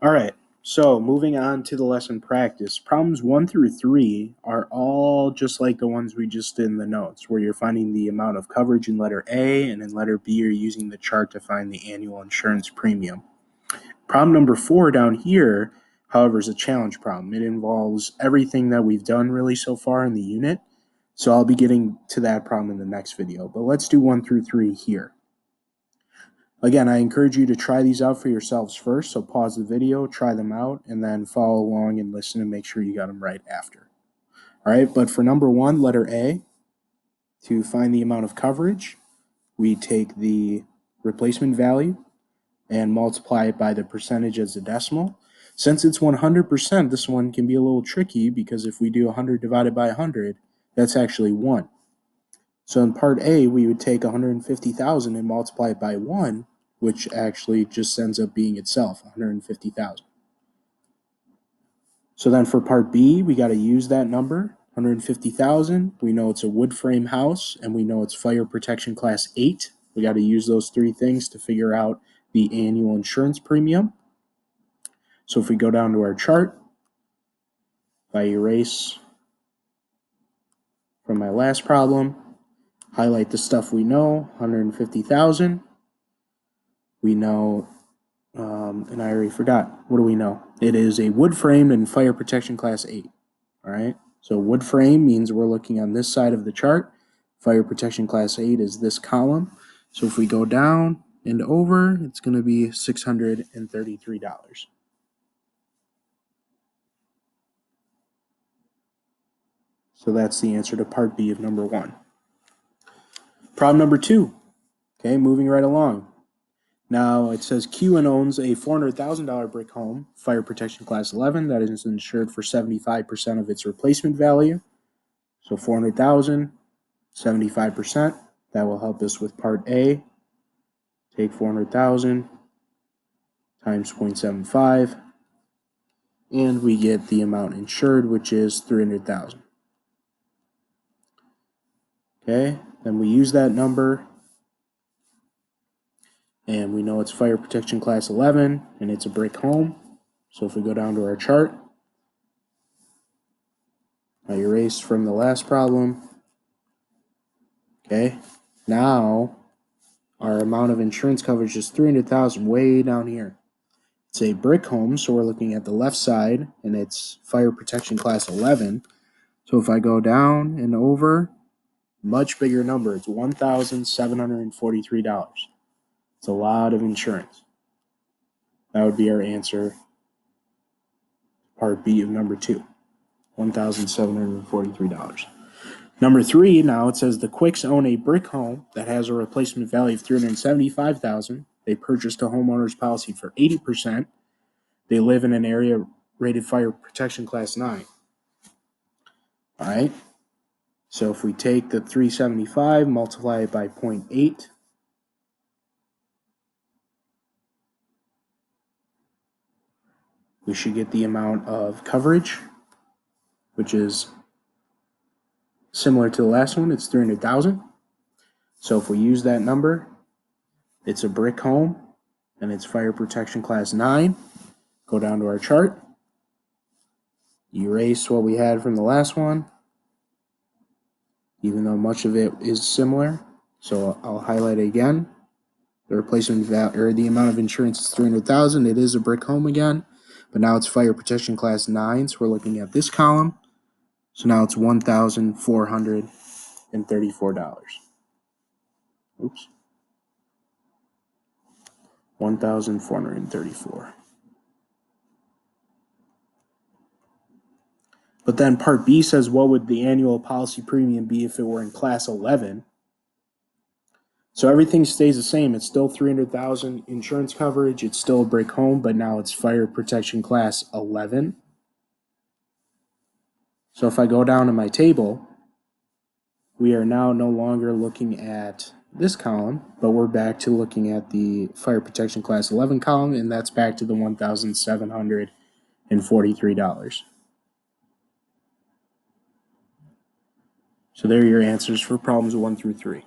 All right, so moving on to the lesson practice. Problems 1 through 3 are all just like the ones we just did in the notes, where you're finding the amount of coverage in letter A, and in letter B, you're using the chart to find the annual insurance premium. Problem number 4 down here, however, is a challenge problem. It involves everything that we've done really so far in the unit, so I'll be getting to that problem in the next video. But let's do 1 through 3 here. Again, I encourage you to try these out for yourselves first, so pause the video, try them out, and then follow along and listen and make sure you got them right after. All right, but for number 1, letter A, to find the amount of coverage, we take the replacement value and multiply it by the percentage as a decimal. Since it's 100%, this one can be a little tricky because if we do 100 divided by 100, that's actually 1. So in part A, we would take 150,000 and multiply it by 1, which actually just ends up being itself, 150,000. So then for part B, we got to use that number, 150,000. We know it's a wood frame house, and we know it's fire protection class 8. We got to use those three things to figure out the annual insurance premium. So if we go down to our chart, if I erase from my last problem, highlight the stuff we know, 150,000. We know, and I already forgot, what do we know? It is a wood frame and fire protection class 8. All right, so wood frame means we're looking on this side of the chart. Fire protection class 8 is this column. So if we go down and over, it's going to be $633. So that's the answer to part B of number 1. Problem number 2. Okay, moving right along. Now it says QN owns a $400,000 brick home, fire protection class 11, that is insured for 75% of its replacement value. So 400,000, 75%. That will help us with part A. Take 400,000 times 0.75, and we get the amount insured, which is 300,000. Okay, then we use that number, and we know it's fire protection class 11, and it's a brick home. So if we go down to our chart, I erased from the last problem. Okay, now our amount of insurance coverage is 300,000 way down here. It's a brick home, so we're looking at the left side, and it's fire protection class 11. So if I go down and over, much bigger number. It's $1,743. It's a lot of insurance. That would be our answer, part B of number 2, $1,743. Number 3, now it says the Quicks own a brick home that has a replacement value of $375,000. They purchased a homeowner's policy for 80%. They live in an area rated fire protection class 9. All right. So if we take the 375, multiply it by 0.8, we should get the amount of coverage, which is similar to the last one. It's 300,000. So if we use that number, it's a brick home, and it's fire protection class 9. Go down to our chart, erase what we had from the last one, even though much of it is similar. So I'll highlight it again. The replacement value, or the amount of insurance, is 300,000. It is a brick home again, but now it's fire protection class 9. So we're looking at this column. So now it's $1,434. Oops. 1,434. But then part B says, what would the annual policy premium be if it were in class 11? So everything stays the same. It's still 300,000 insurance coverage. It's still a brick home, but now it's fire protection class 11. So if I go down to my table, we are now no longer looking at this column, but we're back to looking at the fire protection class 11 column, and that's back to the $1,743. So there are your answers for problems 1 through 3.